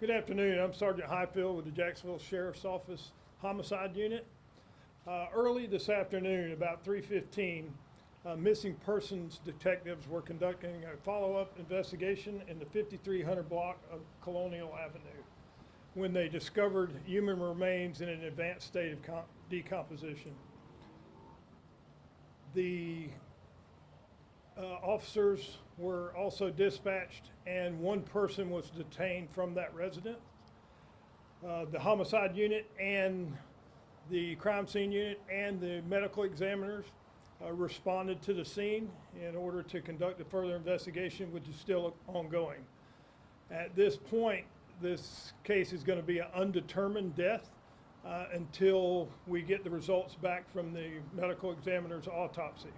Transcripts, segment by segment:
Good afternoon. I'm Sergeant Highfield with the Jacksonville Sheriff's Office Homicide Unit. Early this afternoon, about 3:15, missing persons detectives were conducting a follow-up investigation in the 5300 block of Colonial Avenue when they discovered human remains in an advanced state of decomposition. The officers were also dispatched, and one person was detained from that residence. The homicide unit and the crime scene unit and the medical examiners responded to the scene in order to conduct a further investigation, which is still ongoing. At this point, this case is going to be an undetermined death until we get the results back from the medical examiner's autopsy.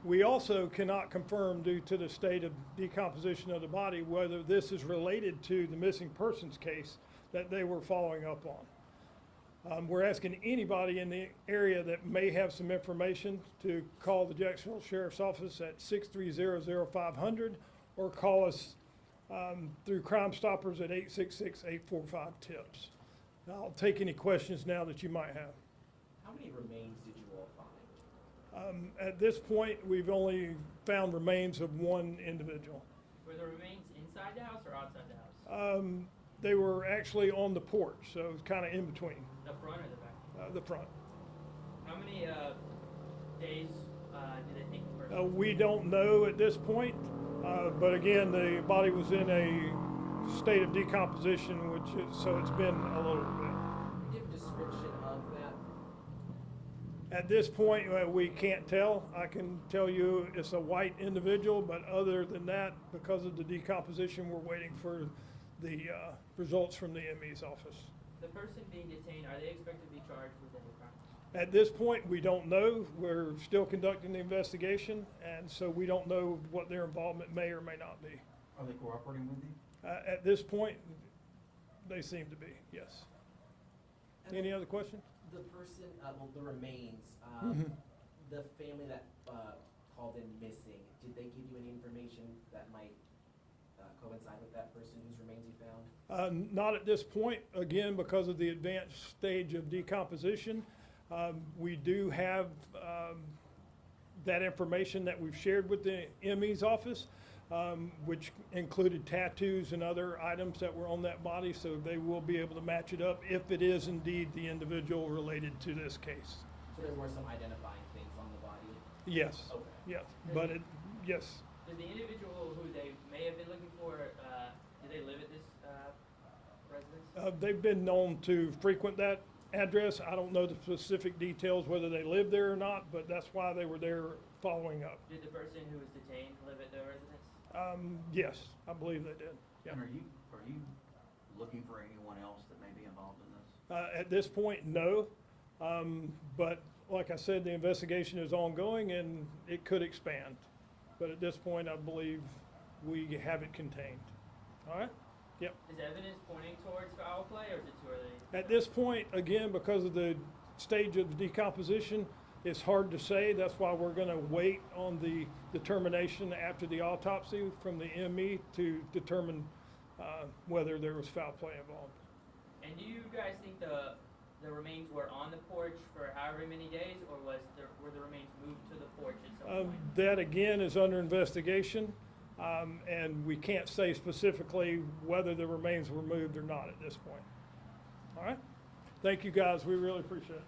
We also cannot confirm, due to the state of decomposition of the body, whether this is related to the missing persons case that they were following up on. We're asking anybody in the area that may have some information to call the Jacksonville Sheriff's Office at 630-0500 or call us through Crime Stoppers at 866-845-TIPS. I'll take any questions now that you might have. How many remains did you all find? At this point, we've only found remains of one individual. Were the remains inside the house or outside the house? They were actually on the porch, so it was kind of in between. The front or the back? The front. How many days did they think the person? We don't know at this point, but again, the body was in a state of decomposition, so it's been a little bit. Give a description of that. At this point, we can't tell. I can tell you it's a white individual, but other than that, because of the decomposition, we're waiting for the results from the ME's office. The person being detained, are they expected to be charged with any crime? At this point, we don't know. We're still conducting the investigation, and so we don't know what their involvement may or may not be. Are they cooperating with you? At this point, they seem to be, yes. And Any other questions? The person, well, the remains, the family that called in missing, did they give you any information that might coincide with that person whose remains you found? Not at this point, again, because of the advanced stage of decomposition. We do have that information that we've shared with the ME's office, which included tattoos and other items that were on that body, so they will be able to match it up if it is indeed the individual related to this case. So there were some identifying things on the body? Yes, Okay. yes, but yes. Does the individual who they may have been looking for, do they live at this residence? They've been known to frequent that address. I don't know the specific details, whether they live there or not, but that's why they were there following up. Did the person who was detained live at the residence? Yes, I believe they did. Yeah. And are you looking for anyone else that may be involved in this? At this point, no. But like I said, the investigation is ongoing and it could expand. But at this point, I believe we have it contained. All right? Yep. Is evidence pointing towards foul play, or is it too early? At this point, again, because of the stage of decomposition, it's hard to say. That's why we're going to wait on the determination after the autopsy from the ME to determine whether there was foul play involved. And do you guys think the remains were on the porch for however many days, or were the remains moved to the porch at some point? That again is under investigation, and we can't say specifically whether the remains were moved or not at this point. All right? Thank you guys. We really appreciate it.